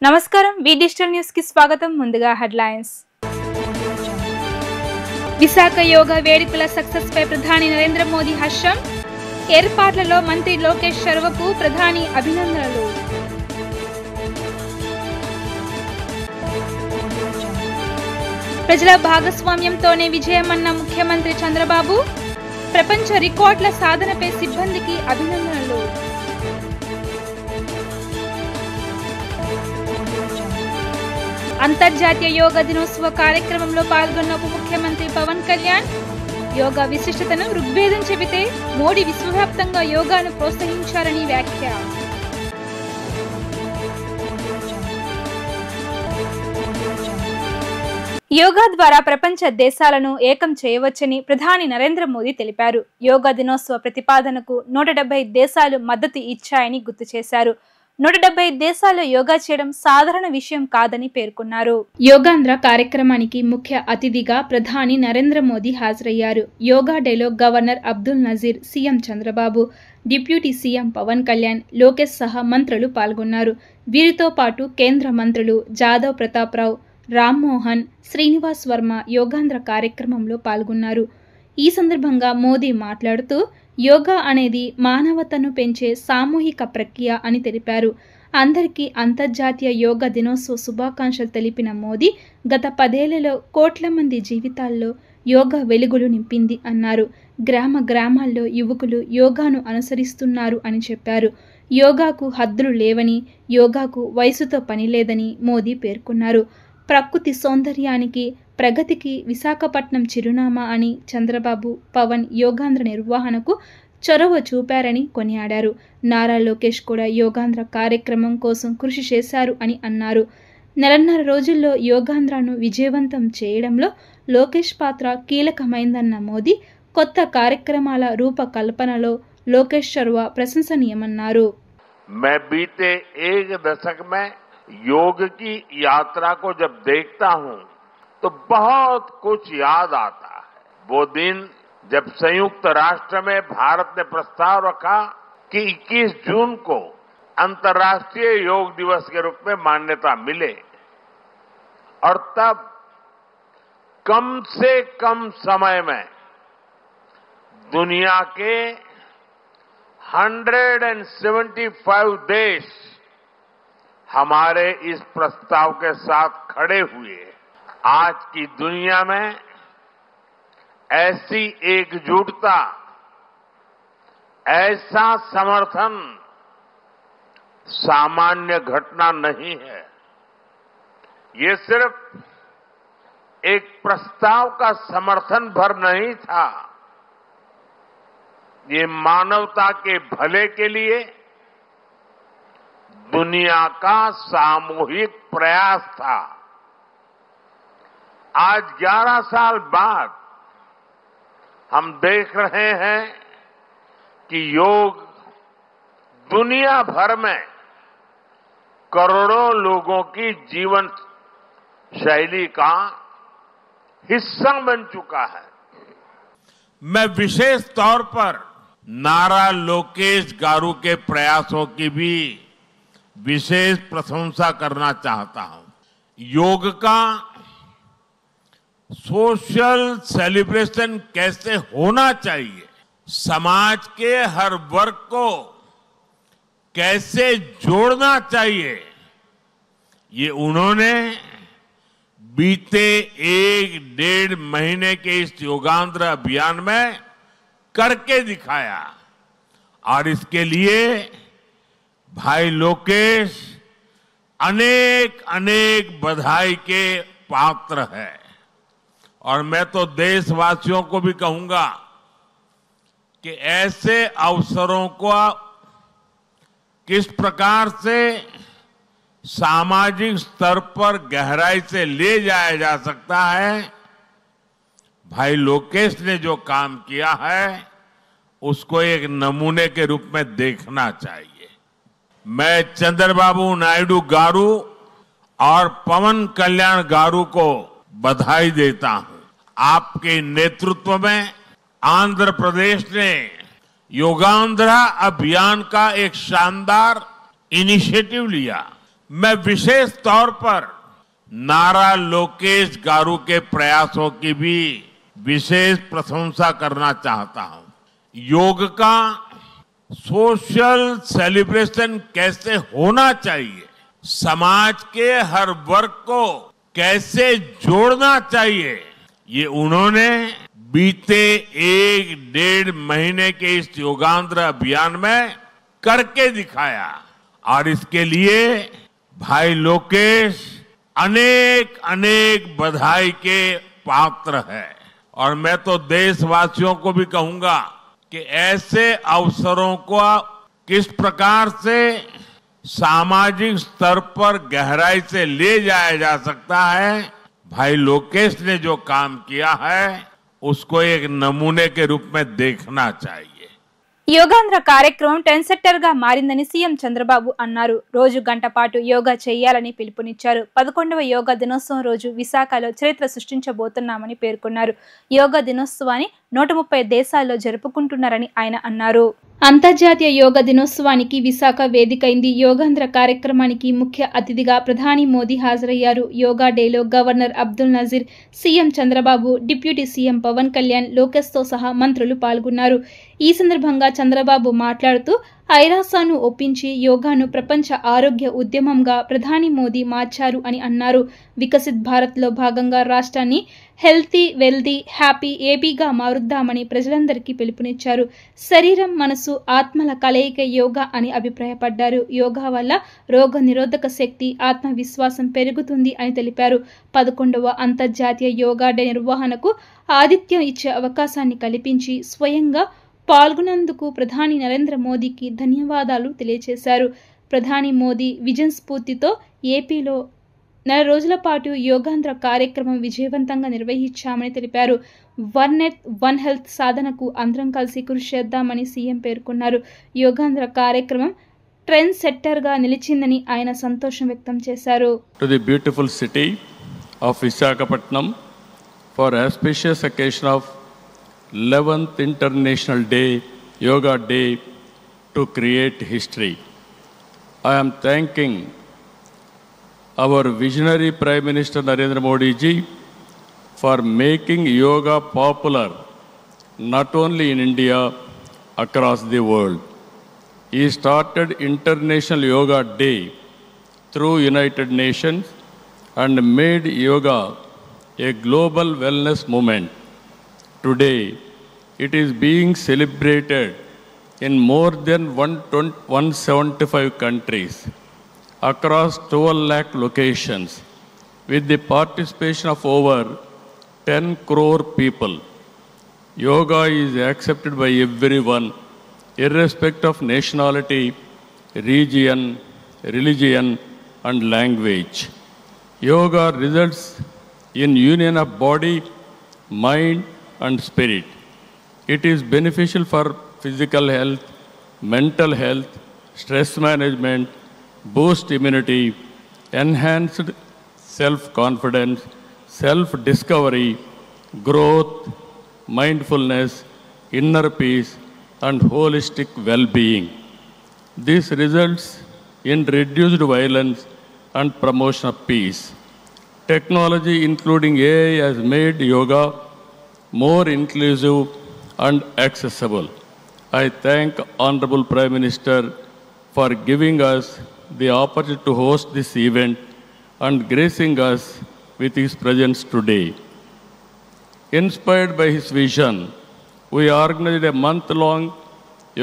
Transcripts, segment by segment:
నమస్కారం వి digital news కి స్వాగతం. ముందుగా హెడ్లైన్స్. విశాఖ యోగా వేడుకల సక్సెస్ పై ప్రధాని నరేంద్ర మోదీ హర్షం. ఏర్పాట్లలో మంత్రి లోకేష్ చొరవకు ప్రధాని అభినందనలు. ప్రజల భాగస్వామ్యంతోనే విజయమన్న ముఖ్యమంత్రి చంద్రబాబు. ప్రపంచ రికార్డుల సాధనపై సిబ్బందికి అభినందనలు. అంతర్జాతీయ యోగా దినోత్సవ కార్యక్రమంలో పాల్గొన్న ఉప ముఖ్యమంత్రి పవన్ కళ్యాణ్. యోగా విశిష్టతను ఋగ్వేదం చెబితే మోడీ విశ్వవ్యాప్తంగా యోగాను ప్రోత్సహించారని వ్యాఖ్య. యోగా ద్వారా ప్రపంచ దేశాలను ఏకం చేయవచ్చని ప్రధాని నరేంద్ర మోదీ తెలిపారు. యోగా దినోత్సవ ప్రతిపాదనకు 170 దేశాలు మద్దతు ఇచ్చాయని గుర్తు చేశారు. 170 దేశాల్లో యోగా చేయడం సాధారణ విషయం కాదని పేర్కొన్నారు. యోగాంధ్ర కార్యక్రమానికి ముఖ్య అతిథిగా ప్రధాని నరేంద్ర మోదీ హాజరయ్యారు. యోగా డేలో governor Abdul Nazir, CM Chandrababu, deputy CM Pawan Kalyan, Lokesh సహా మంత్రులు పాల్గొన్నారు. వీరితో పాటు కేంద్ర మంత్రులు జాదవ్ ప్రతాప్రావు, రామ్మోహన్, శ్రీనివాస్ వర్మ యోగాంధ్ర కార్యక్రమంలో పాల్గొన్నారు. ఈ సందర్భంగా మోదీ మాట్లాడుతూ యోగా అనేది మానవతను పెంచే సామూహిక ప్రక్రియ అని తెలిపారు. అందరికీ అంతర్జాతీయ యోగా దినోత్సవ శుభాకాంక్షలు తెలిపిన మోదీ గత 10 ఏళ్లలో కోట్ల మంది జీవితాల్లో యోగా వెలుగులు నింపింది అన్నారు. గ్రామ గ్రామాల్లో యువకులు యోగాను అనుసరిస్తున్నారు అని చెప్పారు. యోగాకు హద్దులు లేవని, యోగాకు వయసుతో పని లేదని మోదీ పేర్కొన్నారు. ప్రకృతి సౌందర్యానికి, ప్రగతికి విశాఖపట్నం చిరునామా అని చంద్రబాబు, పవన్ యోగాంధ్ర నిర్వహణకు చొరవ చూపారని కొనియాడారు. నారా లోకేష్ కూడా యోగాంధ్ర కార్యక్రమం కోసం కృషి చేశారు అని అన్నారు. 1.5 రోజుల్లో యోగాంధ్రను విజయవంతం చేయడంలో లోకేష్ పాత్ర కీలకమైందన్న మోదీ కొత్త కార్యక్రమాల రూపకల్పనలో లోకేష్ చొరవ ప్రశంసనీయమన్నారు. योग की यात्रा को जब देखता हूं तो बहुत कुछ याद आता है। वो दिन जब संयुक्त राष्ट्र में भारत ने प्रस्ताव रखा कि 21 जून को अंतर्राष्ट्रीय योग दिवस के रूप में मान्यता मिले, और तब कम से कम समय में दुनिया के 175 देश हमारे इस प्रस्ताव के साथ खड़े हुए। आज की दुनिया में ऐसी एकजुटता, ऐसा समर्थन सामान्य घटना नहीं है। ये सिर्फ एक प्रस्ताव का समर्थन भर नहीं था, ये मानवता के भले के लिए दुनिया का सामूहिक प्रयास था। आज 11 साल बाद हम देख रहे हैं कि योग दुनिया भर में करोड़ों लोगों की जीवन शैली का हिस्सा बन चुका है। मैं विशेष तौर पर नारा लोकेश गारू के प्रयासों की भी विशेष प्रशंसा करना चाहता हूं। योग का सोशल सेलिब्रेशन कैसे होना चाहिए, समाज के हर वर्ग को कैसे जोड़ना चाहिए, ये उन्होंने बीते 1-1.5 महीने के इस योगांध्र अभियान में करके दिखाया। और इसके लिए भाई लोकेश अनेक अनेक बधाई के पात्र है। और मैं तो देशवासियों को भी कहूंगा कि ऐसे अवसरों को किस प्रकार से सामाजिक स्तर पर गहराई से ले जाया जा सकता है, भाई लोकेश ने जो काम किया है उसको एक नमूने के रूप में देखना चाहिए। मैं चंद्रबाबू नायडू गारू और पवन कल्याण गारू को बधाई देता हूं। आपके नेतृत्व में आंध्र प्रदेश ने योगांध्रा अभियान का एक शानदार इनिशिएटिव लिया। मैं विशेष तौर पर नारा लोकेश गारू के प्रयासों की भी विशेष प्रशंसा करना चाहता हूं। योग का सोशल सेलिब्रेशन कैसे होना चाहिए, समाज के हर वर्ग को कैसे जोड़ना चाहिए, ये उन्होंने बीते 1-1.5 महीने के इस योगांध्र अभियान में करके दिखाया। और इसके लिए भाई लोकेश अनेक अनेक बधाई के पात्र है। और मैं तो देशवासियों को भी कहूंगा कि ऐसे अवसरों को किस प्रकार से सामाजिक स्तर पर गहराई से ले जाया जा सकता है, भाई लोकेश ने जो काम किया है उसको एक नमूने के रूप में देखना चाहिए। యోగాంధ్ర కార్యక్రమం ట్రెండ్ సెక్టర్ గా మారిందని సీఎం చంద్రబాబు అన్నారు. రోజు గంట పాటు యోగా చేయాలని పిలుపునిచ్చారు. 11వ యోగా దినోత్సవం రోజు విశాఖలో చరిత్ర సృష్టించబోతున్నామని పేర్కొన్నారు. యోగా దినోత్సవాన్ని 130 దేశాల్లో జరుపుకుంటున్నారని ఆయన అన్నారు. అంతర్జాతీయ యోగా దినోత్సవానికి విశాఖ వేదికైంది. యోగాంధ్ర కార్యక్రమానికి ముఖ్య అతిథిగా ప్రధాని మోదీ హాజరయ్యారు. యోగా డేలో governor Abdul Nazir, CM Chandrababu, deputy CM Pawan Kalyan, లోకేష్తో సహా మంత్రులు పాల్గొన్నారు. ఈ సందర్భంగా చంద్రబాబు మాట్లాడుతూ ఐరాసాను ఒప్పించి యోగాను ప్రపంచ ఆరోగ్య ఉద్యమంగా ప్రధాని మోదీ మార్చారు అని అన్నారు. వికసిత్ భారత్లో భాగంగా రాష్ట్రాన్ని హెల్తీ, వెల్తీ, హ్యాపీ ఏపీగా మారుద్దామని ప్రజలందరికీ పిలుపునిచ్చారు. శరీరం, మనసు, ఆత్మల కలయిక యోగా అని అభిప్రాయపడ్డారు. యోగా వల్ల రోగ నిరోధక శక్తి, ఆత్మవిశ్వాసం పెరుగుతుంది అని తెలిపారు. 11వ అంతర్జాతీయ యోగా డే నిర్వహణకు ఆతిథ్యం ఇచ్చే అవకాశాన్ని కల్పించి స్వయంగా పాల్గొన్నందుకు ప్రధాని నరేంద్ర మోదీకి ధన్యవాదాలు తెలియజేశారు. ప్రధాని మోదీ విజన్ స్ఫూర్తితో ఏపీలో 4 రోజుల పాటు యోగాంధ్ర కార్యక్రమం విజయవంతంగా నిర్వహించామని తెలిపారు. వన్ ఎర్త్, వన్ హెల్త్ సాధనకు అందరం కలిసి కృషి చేద్దామని సీఎం పేర్కొన్నారు. యోగాంధ్ర కార్యక్రమం ట్రెండ్ సెక్టర్ గా నిలిచిందని ఆయన సంతోషం వ్యక్తం చేశారు. To the beautiful city of Visakhapatnam for auspicious occasion of 11th International Day, Yoga Day, to create history. I am thanking our visionary Prime Minister Narendra Modi ji for making yoga popular not only in India, across the world. He started International Yoga Day through United Nations and made yoga a global wellness movement. Today, it is being celebrated in more than 175 countries across 12 lakh locations with the participation of over 10 crore people. Yoga is accepted by everyone, irrespective of nationality, region, religion, and language. Yoga results in union of body, mind, and spirit. It is beneficial for physical health, mental health, stress management, boost immunity, enhanced self-confidence, self-discovery, growth, mindfulness, inner peace, and holistic well-being. This results in reduced violence and promotion of peace. Technology, including AI, has made yoga more inclusive and accessible. I thank Honorable Prime Minister for giving us the opportunity to host this event and gracing us with his presence today. Inspired by his vision, we organized a month-long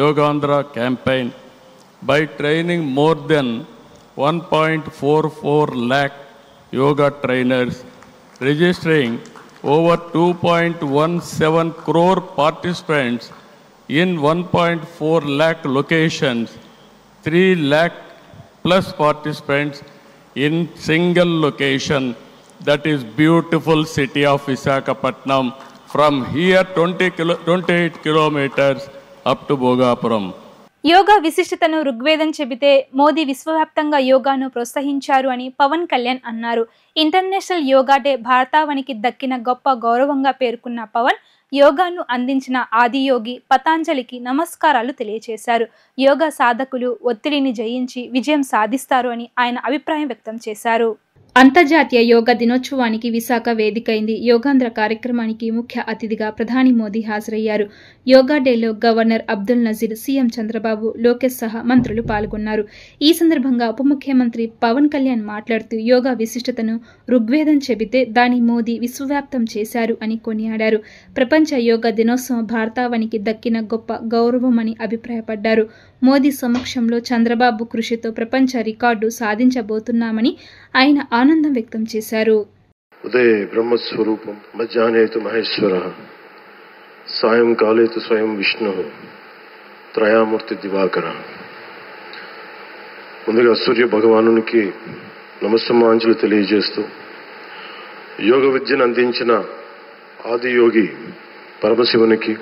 Yogaandhra campaign by training more than 1.44 lakh yoga trainers, registering over 2.17 crore participants in 1.4 lakh locations, 3 lakh plus participants in single location, that is beautiful city of Visakhapatnam. From here 28 kilometers up to Bhogapuram. Yoga విశిష్టతను ఋగ్వేదం చెబితే మోదీ విశ్వవ్యాప్తంగా యోగాను ప్రోత్సహించారు అని పవన్ కళ్యాణ్ అన్నారు. International yoga day భారతావనికి దక్కిన గొప్ప గౌరవంగా పేర్కొన్న పవన్ యోగాను అందించిన ఆదియోగి పతాంజలికి నమస్కారాలు తెలియజేశారు. యోగా సాధకులు ఒత్తిడిని జయించి విజయం సాధిస్తారు అని ఆయన అభిప్రాయం వ్యక్తం చేశారు. అంతర్జాతీయ యోగా దినోత్సవానికి విశాఖ వేదికైంది. యోగాంధ్ర కార్యక్రమానికి ముఖ్య అతిథిగా ప్రధాని మోదీ హాజరయ్యారు. యోగా డేలో గవర్నర్ అబ్దుల్ నజీర్, సీఎం చంద్రబాబు, లోకేష్ సహా మంత్రులు పాల్గొన్నారు. ఈ సందర్భంగా ఉప ముఖ్యమంత్రి పవన్ కళ్యాణ్ మాట్లాడుతూ యోగా విశిష్టతను ఋగ్వేదం చెబితే దాని మోదీ విశ్వవ్యాప్తం చేశారు అని కొనియాడారు. ప్రపంచ యోగా దినోత్సవం భారతావనికి దక్కిన గొప్ప గౌరవమని అభిప్రాయపడ్డారు. మోదీ సమక్షంలో చంద్రబాబు కృషితో ప్రపంచ రికార్డు సాధించబోతున్నామని ఆయన ఆనందం వ్యక్తం చేశారు. ఉదయ బ్రహ్మస్వరూపం మధ్యాహ్నేతు మహేశ్వర సాయంకాలేతు స్వయం విష్ణు త్రయామూర్తి దివాకర. ముందుగా సూర్య భగవానునికి నమస్సమాంజలు తెలియజేస్తూ యోగ విద్యను అందించిన ఆదియోగి పరమశివునికి,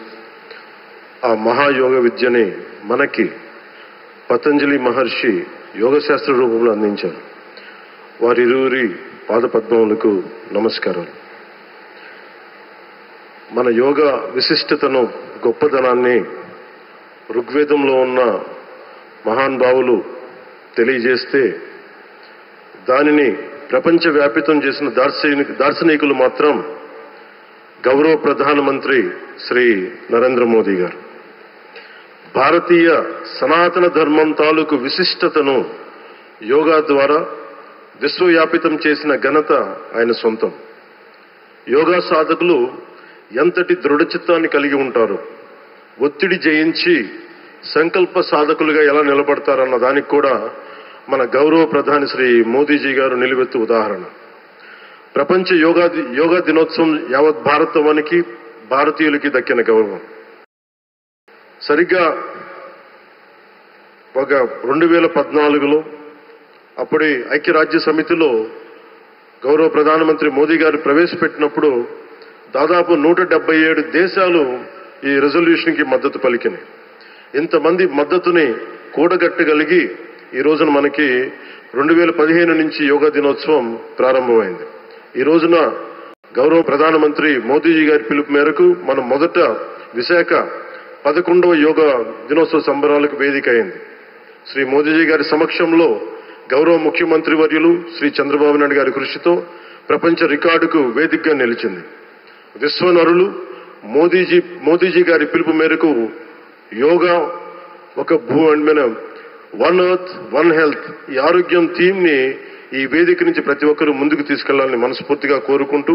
ఆ మహాయోగ విద్యని మనకి పతంజలి మహర్షి యోగశాస్త్ర రూపంలో అందించారు. వారిరువురి పాదపద్మములకు నమస్కారాలు. మన యోగ విశిష్టతను, గొప్పదనాన్ని ఋగ్వేదంలో ఉన్న మహానుభావులు తెలియజేస్తే దానిని ప్రపంచవ్యాపితం చేసిన దార్శనికులు మాత్రం గౌరవ ప్రధానమంత్రి శ్రీ నరేంద్ర మోదీ గారు. భారతీయ సనాతన ధర్మం తాలూకు విశిష్టతను యోగా ద్వారా విశ్వవ్యాపితం చేసిన ఘనత ఆయన సొంతం. యోగా సాధకులు ఎంతటి దృఢచిత్తాన్ని కలిగి ఉంటారు, ఒత్తిడి జయించి సంకల్ప సాధకులుగా ఎలా నిలబడతారన్న దానికి కూడా మన గౌరవ ప్రధాని శ్రీ మోదీజీ గారు నిలువెత్తు ఉదాహరణ. ప్రపంచ యోగా దినోత్సవం యావత్ భారతవానికి, భారతీయులకి దక్కిన గౌరవం. సరిగ్గా ఒక 2014లో అప్పటి ఐక్యరాజ్య సమితిలో గౌరవ ప్రధానమంత్రి మోదీ గారు ప్రవేశపెట్టినప్పుడు దాదాపు 177 దేశాలు ఈ రెజల్యూషన్కి మద్దతు పలికినాయి. ఇంతమంది మద్దతుని కూడగట్టగలిగి ఈ రోజున మనకి 2015 నుంచి యోగా దినోత్సవం ప్రారంభమైంది. ఈ రోజున గౌరవ ప్రధానమంత్రి మోదీజీ గారి పిలుపు మేరకు మనం మొదట విశాఖ 11వ యోగా దినోత్సవ సంబరాలకు వేదిక అయింది. శ్రీ మోదీజీ గారి సమక్షంలో గౌరవ ముఖ్యమంత్రి వర్యులు శ్రీ చంద్రబాబు నాయుడు గారి కృషితో ప్రపంచ రికార్డుకు వేదికగా నిలిచింది. విశ్వనరులు మోదీజీ గారి పిలుపు మేరకు యోగా ఒక వన్ ఎర్త్ వన్ హెల్త్, ఈ ఆరోగ్యం థీమ్ ని ఈ వేదిక నుంచి ప్రతి ఒక్కరూ ముందుకు తీసుకెళ్లాలని మనస్ఫూర్తిగా కోరుకుంటూ,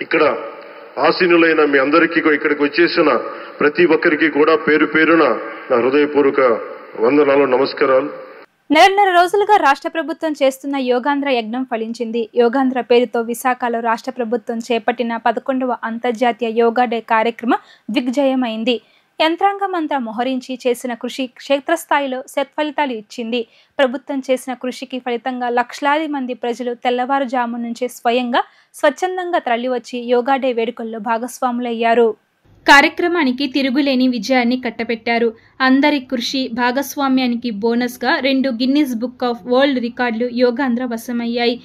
ఇక్కడ ఆసీనులైన మీ అందరికీ, ఇక్కడికి వచ్చేసిన ప్రతి ఒక్కరికి కూడా పేరు పేరున నా హృదయపూర్వక వందనాలు, నమస్కారాలు. నెలన్నర రోజులుగా రాష్ట్ర ప్రభుత్వం చేస్తున్న యోగాంధ్ర యజ్ఞం ఫలించింది. యోగాంధ్ర పేరుతో విశాఖలో రాష్ట్ర ప్రభుత్వం చేపట్టిన 11వ అంతర్జాతీయ యోగా డే కార్యక్రమం దిగ్విజయమైంది. యంత్రాంగమంతా మోహరించి చేసిన కృషి క్షేత్రస్థాయిలో సత్ఫలితాలు ఇచ్చింది. ప్రభుత్వం చేసిన కృషికి ఫలితంగా లక్షలాది మంది ప్రజలు తెల్లవారుజాము నుంచే స్వచ్ఛందంగా తరలివచ్చి యోగా డే వేడుకల్లో భాగస్వాములయ్యారు. కార్యక్రమానికి తిరుగులేని విజయాన్ని కట్టబెట్టారు. అందరి కృషి భాగస్వామ్యానికి బోనస్గా 2 గిన్నిస్ బుక్ ఆఫ్ వరల్డ్ రికార్డులు యోగాంధ్ర వశమయ్యాయి.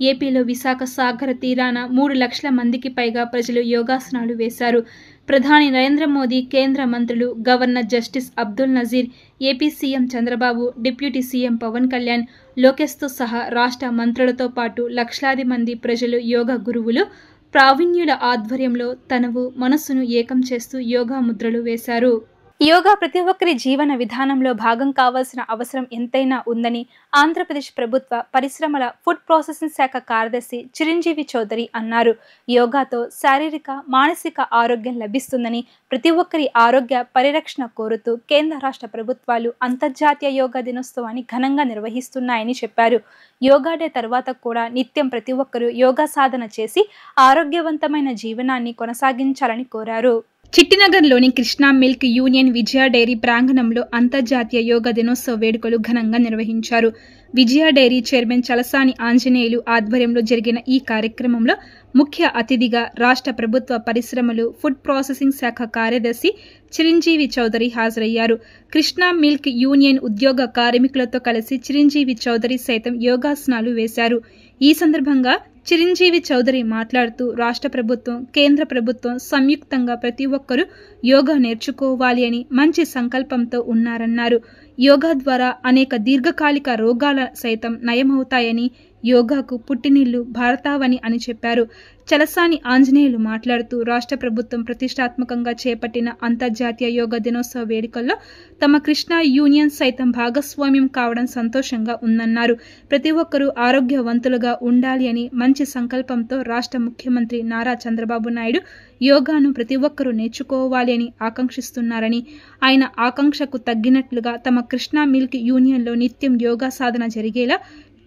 ఏపీలో విశాఖ సాగర తీరాన 3 లక్షల మందికి పైగా ప్రజలు యోగాసనాలు వేశారు. ప్రధాని నరేంద్ర మోదీ, కేంద్ర మంత్రులు, governor justice Abdul Nazir, AP CM Chandrababu, deputy CM Pawan Kalyan, లోకేష్తో సహా రాష్ట్ర మంత్రులతో పాటు లక్షలాది మంది ప్రజలు, యోగా గురువులు, ప్రావీణ్యుల ఆధ్వర్యంలో తనవు మనస్సును ఏకం చేస్తూ యోగా ముద్రలు వేశారు. యోగా ప్రతి ఒక్కరి జీవన విధానంలో భాగం కావాల్సిన అవసరం ఎంతైనా ఉందని ఆంధ్రప్రదేశ్ ప్రభుత్వ పరిశ్రమల ఫుడ్ ప్రాసెసింగ్ శాఖ కార్యదర్శి చిరంజీవి చౌదరి అన్నారు. యోగాతో శారీరక, మానసిక ఆరోగ్యం లభిస్తుందని, ప్రతి ఒక్కరి ఆరోగ్య పరిరక్షణ కోరుతూ కేంద్ర రాష్ట్ర ప్రభుత్వాలు అంతర్జాతీయ యోగా దినోత్సవాన్ని ఘనంగా నిర్వహిస్తున్నాయని చెప్పారు. యోగా డే తర్వాత కూడా నిత్యం ప్రతి ఒక్కరూ యోగా సాధన చేసి ఆరోగ్యవంతమైన జీవనాన్ని కొనసాగించాలని కోరారు. చిట్టినగర్లోని కృష్ణా మిల్క్ యూనియన్ విజయ డైరీ ప్రాంగణంలో అంతర్జాతీయ యోగా దినోత్సవ వేడుకలు ఘనంగా నిర్వహించారు. విజయ డైరీ చైర్మన్ చలసాని ఆంజనేయులు ఆధ్వర్యంలో జరిగిన ఈ కార్యక్రమంలో ముఖ్య అతిథిగా రాష్ట్ర ప్రభుత్వ పరిశ్రమలు ఫుడ్ ప్రాసెసింగ్ శాఖ కార్యదర్శి చిరంజీవి చౌదరి హాజరయ్యారు. కృష్ణా మిల్క్ యూనియన్ ఉద్యోగ కార్మికులతో కలిసి చిరంజీవి చౌదరి సైతం యోగాసనాలు వేశారు. ఈ సందర్భంగా చిరంజీవి చౌదరి మాట్లాడుతూ రాష్ట్ర ప్రభుత్వం, కేంద్ర ప్రభుత్వం సంయుక్తంగా ప్రతి ఒక్కరూ యోగా నేర్చుకోవాలి అని మంచి సంకల్పంతో ఉన్నారన్నారు. యోగా ద్వారా అనేక దీర్ఘకాలిక రోగాల సైతం నయమవుతాయని, యోగాకు పుట్టినిల్లు భారతావని అని చెప్పారు. చలసాని ఆంజనేయులు మాట్లాడుతూ రాష్ట్ర ప్రభుత్వం ప్రతిష్టాత్మకంగా చేపట్టిన అంతర్జాతీయ యోగా దినోత్సవ వేడుకల్లో తమ కృష్ణా యూనియన్ సైతం భాగస్వామ్యం కావడం సంతోషంగా ఉందన్నారు. ప్రతి ఒక్కరూ ఆరోగ్యవంతులుగా ఉండాలి అని మంచి సంకల్పంతో రాష్ట్ర ముఖ్యమంత్రి నారా చంద్రబాబు నాయుడు యోగాను ప్రతి ఒక్కరూ నేర్చుకోవాలి అని ఆకాంక్షిస్తున్నారని, ఆయన ఆకాంక్షకు తగ్గినట్లుగా తమ కృష్ణా మిల్క్ యూనియన్లో నిత్యం యోగా సాధన జరిగేలా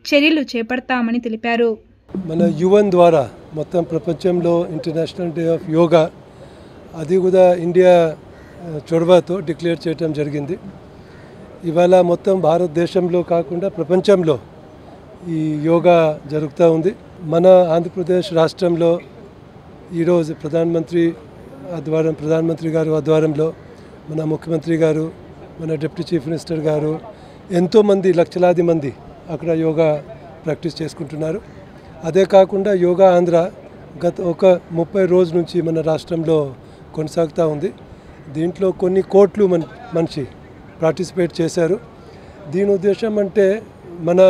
చర్యలు చేపడతామని తెలిపారు. మన యువన్ ద్వారా మొత్తం ప్రపంచంలో ఇంటర్నేషనల్ డే ఆఫ్ యోగా అది కూడా ఇండియా చొరవతో డిక్లేర్ చేయడం జరిగింది. ఇవాళ మొత్తం భారతదేశంలో కాకుండా ప్రపంచంలో ఈ యోగా జరుగుతూ ఉంది. మన ఆంధ్రప్రదేశ్ రాష్ట్రంలో ఈరోజు ప్రధానమంత్రి గారు ఆధ్వర్యంలో మన ముఖ్యమంత్రి గారు, మన డిప్యూటీ చీఫ్ మినిస్టర్ గారు, ఎంతోమంది లక్షలాది మంది అక్కడ యోగా ప్రాక్టీస్ చేసుకుంటున్నారు. అదే కాకుండా యోగా ఆంధ్ర గత ఒక 30 రోజుల నుంచి మన రాష్ట్రంలో కొనసాగుతూ ఉంది. దీంట్లో కొన్ని కోట్లు మనిషి పార్టిసిపేట్ చేశారు. దీని ఉద్దేశం అంటే మన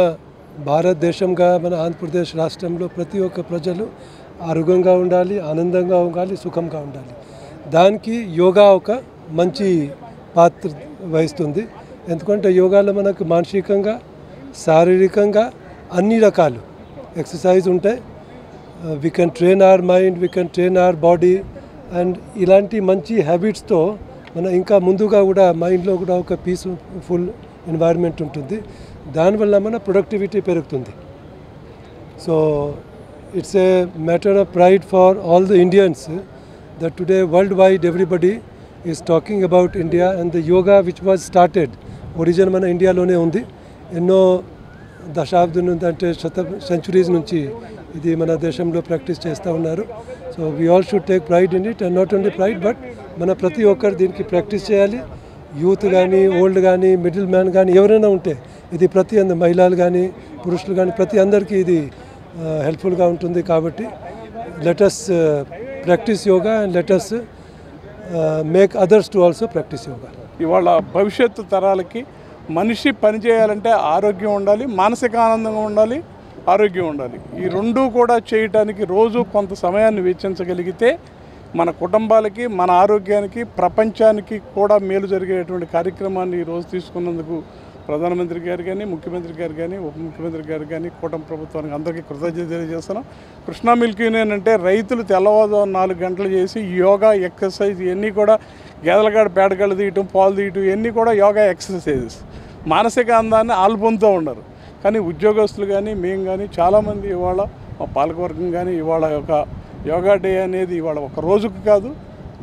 భారతదేశంగా, మన ఆంధ్రప్రదేశ్ రాష్ట్రంలో ప్రతి ఒక్క ప్రజలు ఆరోగ్యంగా ఉండాలి, ఆనందంగా ఉండాలి, సుఖంగా ఉండాలి. దానికి యోగా ఒక మంచి పాత్ర వహిస్తుంది. ఎందుకంటే యోగాలో మనకు మానసికంగా, శారీరకంగా అన్ని రకాలు ఎక్సర్సైజ్ ఉంటాయి. We can train our mind, we can train our body. And ఇలాంటి మంచి హ్యాబిట్స్తో మన ఇంకా ముందుగా కూడా మైండ్లో కూడా ఒక పీస్ఫుల్ ఎన్వైర్న్మెంట్ ఉంటుంది. దానివల్ల మన ప్రొడక్టివిటీ పెరుగుతుంది. So it's a matter of pride far all the Indians that today worldwide everybody is talking about India and the yoga which was started origin మన ఇండియాలోనే ఉంది. ఎన్నో దశాబ్దం నుంచి అంటే సెంచురీస్ నుంచి ఇది మన దేశంలో ప్రాక్టీస్ చేస్తూ ఉన్నారు. So we all should take pride in it. And not only pride but మన ప్రతి ఒక్కరు దీనికి ప్రాక్టీస్ చేయాలి. యూత్ కానీ, ఓల్డ్ కానీ, మిడిల్ మ్యాన్ కానీ ఎవరైనా ఉంటే ఇది మహిళలు కానీ, పురుషులు కానీ ప్రతి అందరికీ ఇది హెల్ప్ఫుల్గా ఉంటుంది. కాబట్టి let us practice yoga and let us make others to also practice yoga. ఇవాళ భవిష్యత్తు తరాలకి మనిషి పనిచేయాలంటే ఆరోగ్యం ఉండాలి, మానసిక ఆనందంగా ఉండాలి, ఆరోగ్యం ఉండాలి. ఈ రెండూ కూడా చేయటానికి రోజు కొంత సమయాన్ని వెచ్చించగలిగితే మన కుటుంబాలకి, మన ఆరోగ్యానికి, ప్రపంచానికి కూడా మేలు జరిగేటువంటి కార్యక్రమాన్ని ఈరోజు తీసుకున్నందుకు ప్రధానమంత్రి గారు కానీ, ముఖ్యమంత్రి గారు కానీ, ఉప ముఖ్యమంత్రి గారు కానీ, కూటమి ప్రభుత్వానికి అందరికీ కృతజ్ఞత తెలియజేస్తున్నాం. కృష్ణా మిల్క్ యూనియన్ అంటే రైతులు తెల్లవారుజామున 4 గంటలు చేసి యోగా, ఎక్సర్సైజ్ ఇవన్నీ కూడా గేదెలగాడ పేడగాళ్ళు తీయటం, పాలు తీయటం ఇవన్నీ కూడా యోగా ఎక్సర్సైజెస్. మానసిక ఆనందాన్ని ఆల్పొందుతూ ఉన్నారు. కానీ ఉద్యోగస్తులు కానీ, మేము కానీ చాలామంది ఇవాళ మా పాలకవర్గం కానీ ఇవాళ ఒక యోగా డే అనేది ఇవాళ ఒక రోజుకు కాదు,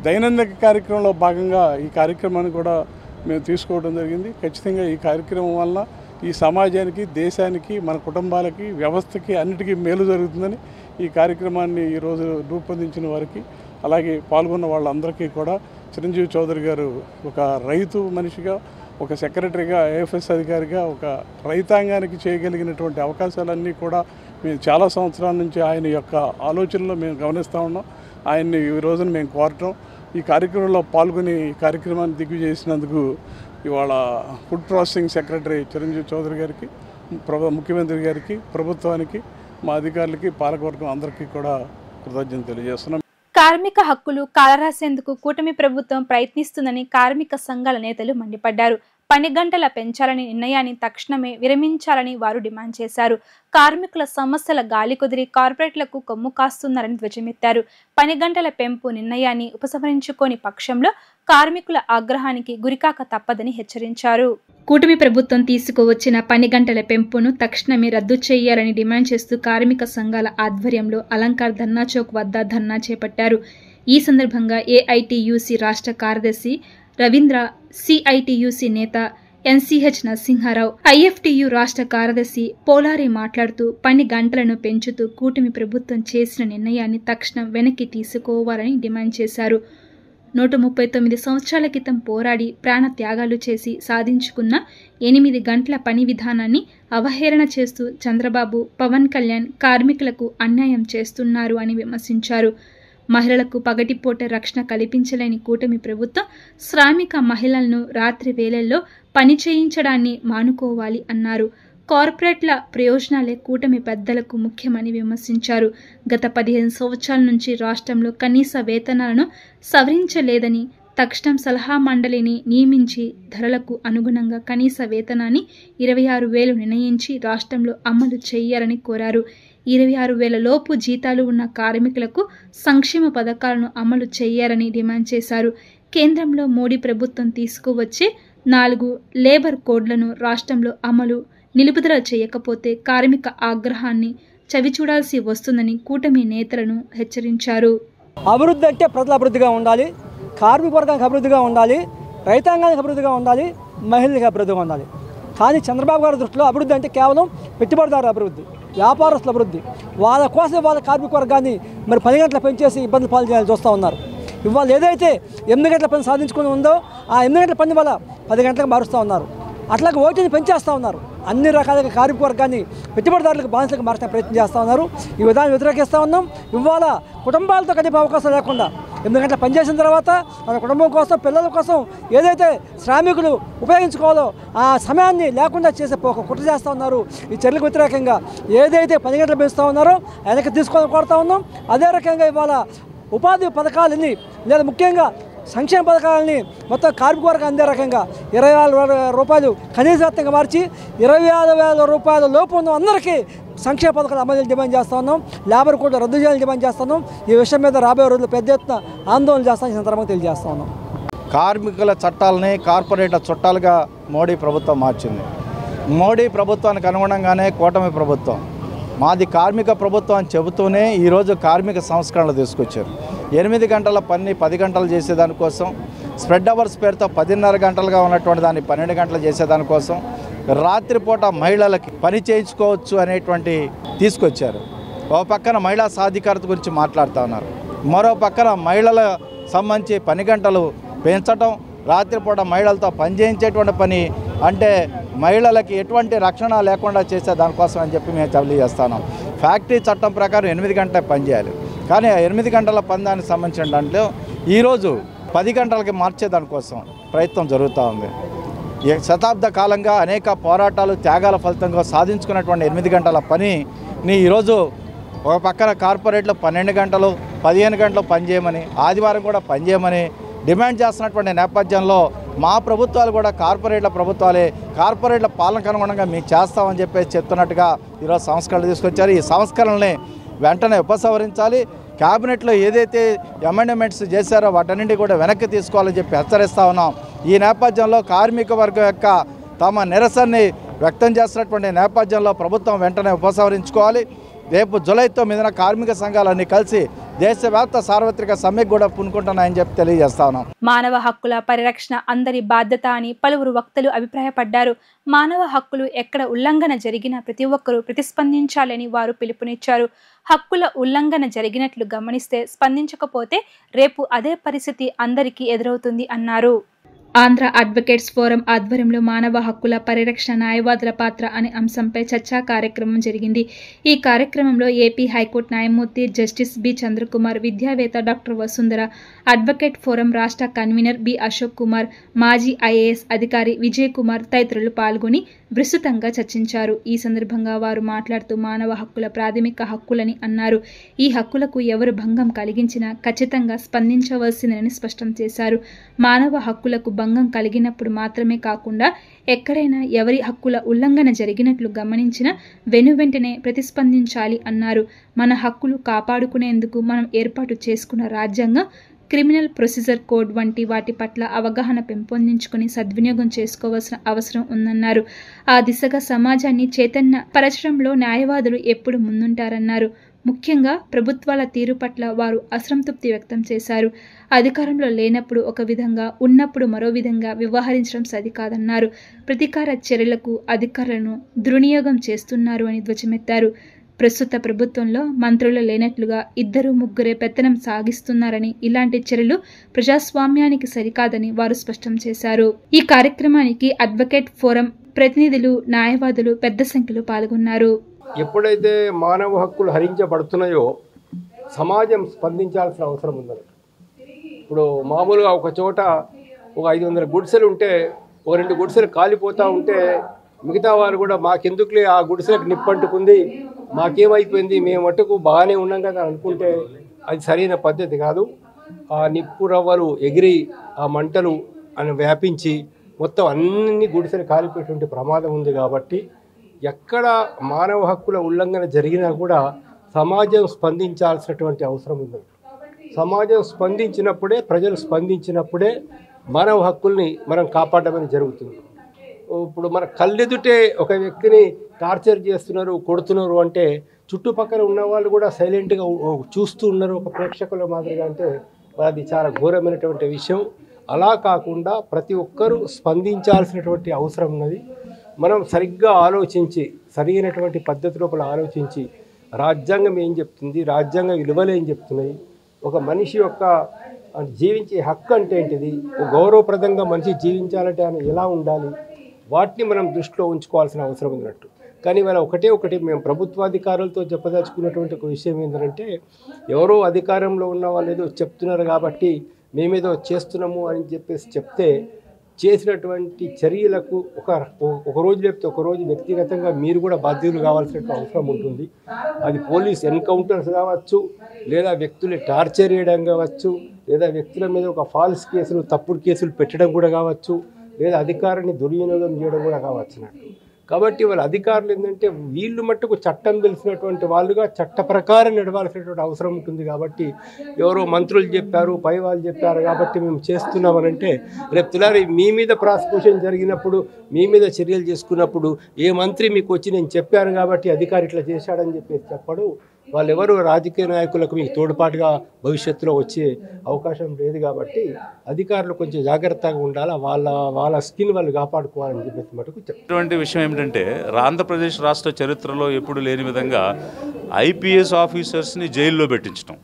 దైనందిక కార్యక్రమంలో భాగంగా ఈ కార్యక్రమాన్ని కూడా మేము తీసుకోవడం జరిగింది. ఖచ్చితంగా ఈ కార్యక్రమం వల్ల ఈ సమాజానికి, దేశానికి, మన కుటుంబాలకి, వ్యవస్థకి అన్నిటికీ మేలు జరుగుతుందని ఈ కార్యక్రమాన్ని ఈరోజు రూపొందించిన వారికి, అలాగే పాల్గొన్న వాళ్ళందరికీ కూడా చిరంజీవి చౌదరి గారు ఒక రైతు మనిషిగా, ఒక సెక్రటరీగా, ఏఎఫ్ఎస్ అధికారిగా, ఒక రైతాంగానికి చేయగలిగినటువంటి అవకాశాలన్నీ కూడా మేము చాలా సంవత్సరాల నుంచి ఆయన యొక్క ఆలోచనలో మేము గమనిస్తూ ఉన్నాం. ఆయన్ని ఈ రోజున మేము కోరటం, ఈ కార్యక్రమంలో పాల్గొని ఈ కార్యక్రమాన్ని దిగ్విజయించినందుకు ఇవాళ food processing secretary Chiranjeevi Chowdary గారికి, ముఖ్యమంత్రి గారికి, ప్రభుత్వానికి, మా అధికారులకి, పాలకవర్గం అందరికీ కూడా కృతజ్ఞతలు తెలియజేస్తున్నాం. కార్మిక హక్కులు కాలరాసేందుకు కూటమి ప్రభుత్వం ప్రయత్నిస్తుందని కార్మిక సంఘాల నేతలు మండిపడ్డారు. పని గంటల పెంచాలని నిర్ణయాన్ని తక్షణమే విరమించాలని వారు డిమాండ్ చేశారు. కార్మికుల సమస్యల గాలి కుదిరి కార్పొరేట్లకు కొమ్ము కాస్తున్నారని ధ్వజమెత్తారు. పని గంటల పెంపు నిర్ణయాన్ని ఉపసంహరించుకోని పక్షంలో కార్మికుల ఆగ్రహానికి గురికాక తప్పదని హెచ్చరించారు. కూటమి ప్రభుత్వం తీసుకువచ్చిన పని గంటల పెంపును తక్షణమే రద్దు చేయాలని డిమాండ్ చేస్తూ కార్మిక సంఘాల ఆధ్వర్యంలో అలంకార్ ధర్నా చౌక్ వద్ద ధర్నా చేపట్టారు. ఈ సందర్భంగా ఏఐటియుసి రాష్ట్ర కార్యదర్శి రవీంద్ర, సిఐటియుసి నేత ఎన్సీహెచ్ నరసింహారావు, ఐఎఫ్టియు రాష్ట్ర కార్యదర్శి పోలారి మాట్లాడుతూ పని గంటలను పెంచుతూ కూటమి ప్రభుత్వం చేసిన నిర్ణయాన్ని తక్షణం వెనక్కి తీసుకోవాలని డిమాండ్ చేశారు. 139 సంవత్సరాల క్రితం పోరాడి ప్రాణ త్యాగాలు చేసి సాధించుకున్న 8 గంటల పని విధానాన్ని అవహేళన చేస్తూ చంద్రబాబు, పవన్ కళ్యాణ్ కార్మికులకు అన్యాయం చేస్తున్నారు అని విమర్శించారు. మహిళలకు పగటిపూట రక్షణ కల్పించలేని కూటమి ప్రభుత్వం శ్రామిక మహిళలను రాత్రి వేళల్లో పని చేయించడాన్ని మానుకోవాలి అన్నారు. కార్పొరేట్ల ప్రయోజనాలే కూటమి పెద్దలకు ముఖ్యమని విమర్శించారు. గత 15 సంవత్సరాల నుంచి రాష్ట్రంలో కనీస వేతనాలను సవరించలేదని, తక్షణం సలహా మండలిని నియమించి ధరలకు అనుగుణంగా కనీస వేతనాన్ని 26,000 నిర్ణయించి రాష్ట్రంలో అమలు చేయాలని కోరారు. 26,000 లోపు జీతాలు ఉన్న కార్మికులకు సంక్షేమ పథకాలను అమలు చేయాలని డిమాండ్ చేశారు. కేంద్రంలో మోడీ ప్రభుత్వం తీసుకువచ్చే 4 లేబర్ కోడ్లను రాష్ట్రంలో అమలు నిలుపుదల చేయకపోతే కార్మిక ఆగ్రహాన్ని చవిచూడాల్సి వస్తుందని కూటమి నేతలను హెచ్చరించారు. అభివృద్ధి అంటే ప్రజల అభివృద్ధిగా ఉండాలి, కార్మిక వర్గానికి అభివృద్ధిగా ఉండాలి, రైతాంగానికి అభివృద్ధిగా ఉండాలి, మహిళలకు అభివృద్ధిగా ఉండాలి. కానీ చంద్రబాబు గారి దృష్టిలో అభివృద్ధి అంటే కేవలం పెట్టుబడిదారుల అభివృద్ధి, వ్యాపారస్తుల అభివృద్ధి. వాళ్ళ కోసం వాళ్ళ కార్మిక వర్గాన్ని మరి 10 గంటలు పెంచేసి ఇబ్బంది పాలు చేయాలని చూస్తూ ఉన్నారు. ఇవాళ ఏదైతే 8 గంటల పని సాధించుకుని ఉందో ఆ 8 గంటల పని వల్ల 10 గంటలకు మారుస్తూ ఉన్నారు. అట్లాగే ఓటీని పెంచేస్తూ ఉన్నారు. అన్ని రకాలుగా కార్మిక వర్గాన్ని పెట్టుబడిదారులకు బానిసలకు మార్చడానికి ప్రయత్నం చేస్తూ ఉన్నారు. ఈ విధానం వ్యతిరేకిస్తూ ఉన్నాం. ఇవాళ కుటుంబాలతో గడిపే అవకాశం లేకుండా 8 గంటల పనిచేసిన తర్వాత మన కుటుంబం కోసం, పిల్లల కోసం ఏదైతే శ్రామికులు ఉపయోగించుకోవాలో ఆ సమయాన్ని లేకుండా చేసే కుట్ర చేస్తూ ఉన్నారు. ఈ చర్యలకు వ్యతిరేకంగా ఏదైతే 10 గంటలు పెంచుతూ ఉన్నారో వెనక్కి తీసుకోవాలని కోరుతూ ఉన్నాం. అదే రకంగా ఇవాళ ఉపాధి పథకాలని లేదా ముఖ్యంగా సంక్షేమ పథకాలని మొత్తం కార్మిక వర్గం అందే రకంగా 20,000 రూపాయలు కనీస వేతనంగా మార్చి 25,000 రూపాయల లోపు ఉన్న అందరికీ సంక్షేమ పథకాలు అమలు డిమాండ్ చేస్తూ ఉన్నాం. లేబర్ కోడ్ రద్దు చేయాలని డిమాండ్ చేస్తున్నాం. ఈ విషయం మీద రాబోయే రోజుల్లో పెద్ద ఎత్తున ఆందోళన చేస్తామని ఈ సందర్భంగా తెలియజేస్తా ఉన్నాం. కార్మికుల చట్టాలని కార్పొరేట్ చట్టాలుగా మోడీ ప్రభుత్వం మార్చింది. మోడీ ప్రభుత్వానికి అనుగుణంగానే కూటమి ప్రభుత్వం మాది కార్మిక ప్రభుత్వం అని చెబుతూనే ఈరోజు కార్మిక సంస్కరణలు తీసుకొచ్చారు. 8 గంటల పని 10 గంటలు చేసేదానికోసం, స్ప్రెడ్ అవర్స్ పేరుతో 10.5 గంటలుగా ఉన్నటువంటి దాన్ని 12 గంటలు చేసేదానికోసం, రాత్రిపూట మహిళలకి పని చేయించుకోవచ్చు అనేటువంటి తీసుకొచ్చారు. ఒక పక్కన మహిళా సాధికారత గురించి మాట్లాడుతూ ఉన్నారు. మరో పక్కన మహిళల సంబంధించి పని గంటలు పెంచడం, రాత్రిపూట మహిళలతో పని చేయించేటువంటి పని అంటే మహిళలకి ఎటువంటి రక్షణ లేకుండా చేసే దానికోసం అని చెప్పి మేము తెలియజేస్తున్నాం. ఫ్యాక్టరీ చట్టం ప్రకారం 8 గంటల పని చేయాలి. కానీ 8 గంటల పని దానికి సంబంధించిన దాంట్లో ఈరోజు 10 గంటలకి మార్చేదానికోసం ప్రయత్నం జరుగుతూ ఉంది. శతాబ్ద కాలంగా అనేక పోరాటాలు, త్యాగాల ఫలితంగా సాధించుకున్నటువంటి 8 గంటల పనిని ఈరోజు ఒక పక్కన కార్పొరేట్లో 12 గంటలు 15 గంటలు పనిచేయమని, ఆదివారం కూడా పనిచేయమని డిమాండ్ చేస్తున్నటువంటి నేపథ్యంలో మా ప్రభుత్వాలు కూడా కార్పొరేట్ల ప్రభుత్వాలే, కార్పొరేట్ల పాలనకు అనుగుణంగా మేము చేస్తామని చెప్పేసి చెప్తున్నట్టుగా ఈరోజు సంస్కరణలు తీసుకొచ్చారు. ఈ సంస్కరణల్ని వెంటనే ఉపసంహరించాలి. క్యాబినెట్లో ఏదైతే అమెండ్మెంట్స్ చేశారో వాటన్నింటి కూడా వెనక్కి తీసుకోవాలని చెప్పి హెచ్చరిస్తూ ఉన్నాం. ఈ నేపథ్యంలో కార్మిక వర్గం యొక్క తమ నిరసనని వ్యక్తం చేస్తున్నటువంటి నేపథ్యంలో ప్రభుత్వం వెంటనే ఉపసంహరించుకోవాలి. రేపు జూలై 9న కార్మిక సంఘాలన్నీ కలిసి దేశవ్యాప్త సార్వత్రిక సమ్మెకు కూడా పూనుకుంటున్నాయని చెప్పి తెలియజేస్తా ఉన్నాం. మానవ హక్కుల పరిరక్షణ అందరి బాధ్యత అని పలువురు వక్తలు అభిప్రాయపడ్డారు. మానవ హక్కులు ఎక్కడ ఉల్లంఘన జరిగినా ప్రతి ఒక్కరూ ప్రతిస్పందించాలని వారు పిలుపునిచ్చారు. హక్కుల ఉల్లంఘన జరిగినట్లు గమనిస్తే స్పందించకపోతే రేపు అదే పరిస్థితి అందరికీ ఎదురవుతుంది అన్నారు. ఆంధ్ర అడ్వకేట్స్ ఫోరం ఆధ్వర్యంలో మానవ హక్కుల పరిరక్షణ న్యాయవాదుల పాత్ర అనే అంశంపై చర్చా కార్యక్రమం జరిగింది. ఈ కార్యక్రమంలో ఏపీ హైకోర్టు న్యాయమూర్తి జస్టిస్ బి చంద్రకుమార్, విద్యావేత్త డాక్టర్ వసుంధర, అడ్వకేట్ ఫోరం రాష్ట్ర కన్వీనర్ బి అశోక్ కుమార్, మాజీ ఐఏఎస్ అధికారి విజయ్ కుమార్ తదితరులు పాల్గొని విస్తృతంగా చర్చించారు. ఈ సందర్భంగా వారు మాట్లాడుతూ మానవ హక్కుల ప్రాథమిక హక్కులని అన్నారు. ఈ హక్కులకు ఎవరు భంగం కలిగించినా ఖచ్చితంగా స్పందించవలసిందని స్పష్టం చేశారు. మానవ హక్కులకు భంగం కలిగినప్పుడు మాత్రమే కాకుండా ఎక్కడైనా ఎవరి హక్కుల ఉల్లంఘన జరిగినట్లు గమనించినా వెనువెంటనే ప్రతిస్పందించాలి అన్నారు. మన హక్కులు కాపాడుకునేందుకు మనం ఏర్పాటు చేసుకున్న రాజ్యాంగం, క్రిమినల్ ప్రొసీజర్ కోడ్ వంటి వాటి పట్ల అవగాహన పెంపొందించుకుని సద్వినియోగం చేసుకోవాల్సిన అవసరం ఉందన్నారు. ఆ దిశగా సమాజాన్ని చైతన్య పరచడంలో న్యాయవాదులు ఎప్పుడు ముందుంటారన్నారు. ముఖ్యంగా ప్రభుత్వాల తీరు పట్ల వారు అసంతృప్తి వ్యక్తం చేశారు. అధికారంలో లేనప్పుడు ఒక విధంగా, ఉన్నప్పుడు మరో విధంగా వ్యవహరించడం సరికాదన్నారు. ప్రతీకార చర్యలకు అధికారులను దుర్వినియోగం చేస్తున్నారు అని ధ్వజమెత్తారు. ప్రస్తుత ప్రభుత్వంలో మంత్రులు లేనట్లుగా 2-3 పెత్తనం సాగిస్తున్నారని, ఇలాంటి చర్యలు ప్రజాస్వామ్యానికి సరికాదని వారు స్పష్టం చేశారు. ఈ కార్యక్రమానికి అడ్వకేట్ ఫోరం ప్రతినిధులు, న్యాయవాదులు పెద్ద సంఖ్యలో పాల్గొన్నారు. ఎప్పుడైతే మానవ హక్కులు హరించబడుతున్నాయో సమాజం స్పందించాల్సిన అవసరం ఉందని. ఇప్పుడు మామూలుగా ఒక చోట ఒక 500 గుడిసెలు ఉంటే ఒక 2 గుడిసెలు కాలిపోతూ ఉంటే మిగతా వారు కూడా మాకెందుకులే ఆ గుడిసెలకు నిప్పంటుకుంది, మాకేమైపోయింది, మేము మట్టుకు బాగానే ఉన్నాం కదా అనుకుంటే అది సరైన పద్ధతి కాదు. ఆ నిప్పు రవ్వలు ఎగిరి ఆ మంటలు అని వ్యాపించి మొత్తం అన్ని గుడిసెలు కాలిపోయేటువంటి ప్రమాదం ఉంది. కాబట్టి ఎక్కడ మానవ హక్కుల ఉల్లంఘన జరిగినా కూడా సమాజం స్పందించాల్సినటువంటి అవసరం ఉంది. సమాజం స్పందించినప్పుడే, ప్రజలు స్పందించినప్పుడే మానవ హక్కుల్ని మనం కాపాడమని జరుగుతుంది. ఇప్పుడు మన కళ్ళెదుటే ఒక వ్యక్తిని టార్చర్ చేస్తున్నారు, కొడుతున్నారు అంటే చుట్టుపక్కల ఉన్న వాళ్ళు కూడా సైలెంట్గా చూస్తూ ఉన్నారు ఒక ప్రేక్షకుల మాదిరిగా, అంటే అది చాలా ఘోరమైనటువంటి విషయం. అలా కాకుండా ప్రతి ఒక్కరూ స్పందించాల్సినటువంటి అవసరం ఉన్నది. మనం సరిగ్గా ఆలోచించి, సరైనటువంటి పద్ధతి లోపల ఆలోచించి, రాజ్యాంగం ఏం చెప్తుంది, రాజ్యాంగ విలువలు ఏం చెప్తున్నాయి, ఒక మనిషి యొక్క జీవించే హక్కు అంటే ఏంటిది, గౌరవప్రదంగా మనిషి జీవించాలంటే ఆయన ఎలా ఉండాలి, వాటిని మనం దృష్టిలో ఉంచుకోవాల్సిన అవసరం ఉన్నట్టు. కానీ ఇవాళ ఒకటి మేము ప్రభుత్వాధికారులతో చెప్పదలుచుకున్నటువంటి ఒక విషయం ఏంటంటే, ఎవరో అధికారంలో ఉన్న వాళ్ళు ఏదో చెప్తున్నారు కాబట్టి మేమేదో చేస్తున్నాము అని చెప్పేసి చెప్తే చేసినటువంటి చర్యలకు ఒక రోజు లేకపోతే ఒక రోజు వ్యక్తిగతంగా మీరు కూడా బాధ్యులు కావాల్సిన అవసరం ఉంటుంది. అది పోలీస్ ఎన్కౌంటర్స్ కావచ్చు, లేదా వ్యక్తులు టార్చర్ చేయడం కావచ్చు, లేదా వ్యక్తుల మీద ఒక ఫాల్స్ కేసులు, తప్పుడు కేసులు పెట్టడం కూడా కావచ్చు, లేదా అధికారాన్ని దుర్వినియోగం చేయడం కూడా కావచ్చు. కాబట్టి వాళ్ళ అధికారులు ఏంటంటే వీళ్ళు మట్టుకు చట్టం తెలిసినటువంటి వాళ్ళుగా చట్ట ప్రకారం నడవాల్సినటువంటి అవసరం ఉంటుంది. కాబట్టి ఎవరో మంత్రులు చెప్పారు, పై వాళ్ళు చెప్పారు కాబట్టి మేము చేస్తున్నామనంటే రేపు తెల్లారి మీ మీద ప్రాసిక్యూషన్ జరిగినప్పుడు, మీ మీద చర్యలు చేసుకున్నప్పుడు ఏ మంత్రి మీకు వచ్చి నేను చెప్పాను కాబట్టి అధికారి ఇట్లా చేశాడని చెప్పేసి చెప్పడు. వాళ్ళెవరు రాజకీయ నాయకులకు మీకు తోడ్పాటుగా భవిష్యత్తులో వచ్చే అవకాశం లేదు. కాబట్టి అధికారులు కొంచెం జాగ్రత్తగా ఉండాలి, వాళ్ళ స్కిన్ వాళ్ళు కాపాడుకోవాలని చెప్పేసి మటుకు ఇటువంటి విషయం ఏమిటంటే, ఆంధ్రప్రదేశ్ రాష్ట్ర చరిత్రలో ఎప్పుడు లేని విధంగా ఐపీఎస్ ఆఫీసర్స్ని జైల్లో పెట్టించడం,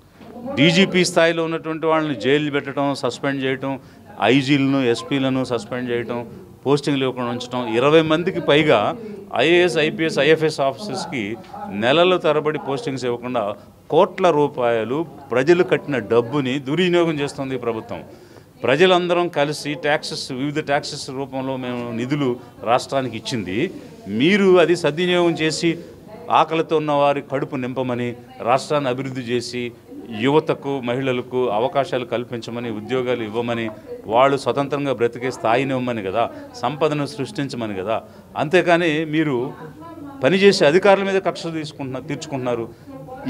డీజీపీ స్థాయిలో ఉన్నటువంటి వాళ్ళని జైలు పెట్టడం, సస్పెండ్ చేయటం, ఐజీలను, ఎస్పీలను సస్పెండ్ చేయటం, పోస్టింగ్లు ఇవ్వకుండా ఉంచడం, 20 మందికి పైగా ఐఏఎస్, ఐపీఎస్, ఐఎఫ్ఎస్ ఆఫీసర్స్కి నెలల తరబడి పోస్టింగ్స్ ఇవ్వకుండా కోట్ల రూపాయలు ప్రజలు కట్టిన డబ్బుని దుర్వినియోగం చేస్తుంది ప్రభుత్వం. ప్రజలందరం కలిసి వివిధ ట్యాక్సెస్ రూపంలో మేము నిధులు రాష్ట్రానికి ఇచ్చింది. మీరు అది సద్వినియోగం చేసి ఆకలితో ఉన్న వారి కడుపు నింపమని, రాష్ట్రాన్ని అభివృద్ధి చేసి యువతకు, మహిళలకు అవకాశాలు కల్పించమని, ఉద్యోగాలు ఇవ్వమని, వాళ్ళు స్వతంత్రంగా బ్రతికే స్థాయిని ఇవ్వమని కదా, సంపదను సృష్టించమని కదా. అంతేకాని మీరు పనిచేసే అధికారుల మీద కక్ష తీర్చుకుంటున్నారు.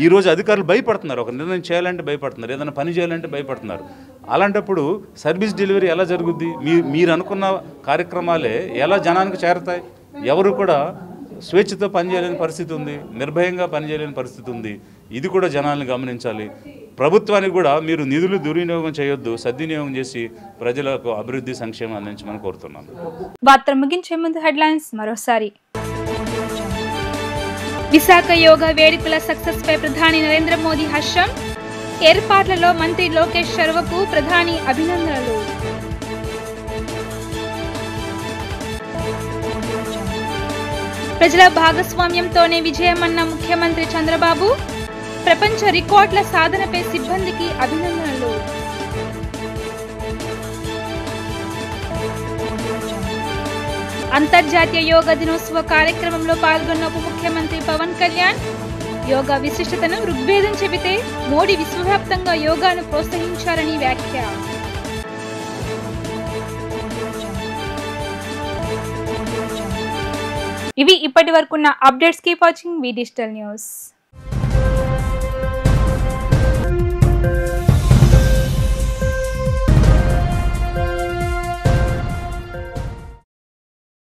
ఈరోజు అధికారులు భయపడుతున్నారు, ఒక నిర్ణయం చేయాలంటే భయపడుతున్నారు, ఏదైనా పని చేయాలంటే భయపడుతున్నారు. అలాంటప్పుడు సర్వీస్ డెలివరీ ఎలా జరుగుద్ది? మీరు అనుకున్న కార్యక్రమాలే ఎలా జనానికి చేరతాయి? ఎవరు కూడా స్వేచ్ఛతో పనిచేయలేని పరిస్థితి ఉంది, నిర్భయంగా పనిచేయలేని పరిస్థితి ఉంది. ఇది కూడా జనాలను గమనించాలి. ప్రభుత్వానికి కూడా మీరు నిధులు దుర్వినియోగం చేయొద్దు, సద్వినియోగం చేసి ప్రజలకు అభివృద్ధి, సంక్షేమం అందించమని కోరుతున్నాను. వార్తలు ముగించే ముందు హెడ్లైన్స్ మరోసారి. విశాఖ యోగా వేడుకల సక్సెస్ పై ప్రధాని నరేంద్ర మోదీ హర్షం. ఏర్పాట్లలో మంత్రి లోకేష్ శర్వకు ప్రధాని అభినందనలు. ప్రజల భాగస్వామ్యంతోనే విజయమన్న ముఖ్యమంత్రి చంద్రబాబు. ప్రపంచ రికార్డుల సాధనపై సిబ్బందికి అభినందనలు. అంతర్జాతీయ యోగా దినోత్సవ కార్యక్రమంలో పాల్గొన్న ఉప ముఖ్యమంత్రి పవన్ కళ్యాణ్. యోగా విశిష్టతను ఋగ్వేదం చెబితే మోడీ విశ్వవ్యాప్తంగా యోగాను ప్రోత్సహించారని వ్యాఖ్య. ఇవి ఇప్పటి వరకున్న అప్డేట్స్. కీప్ వాచింగ్ వి డిజిటల్ న్యూస్.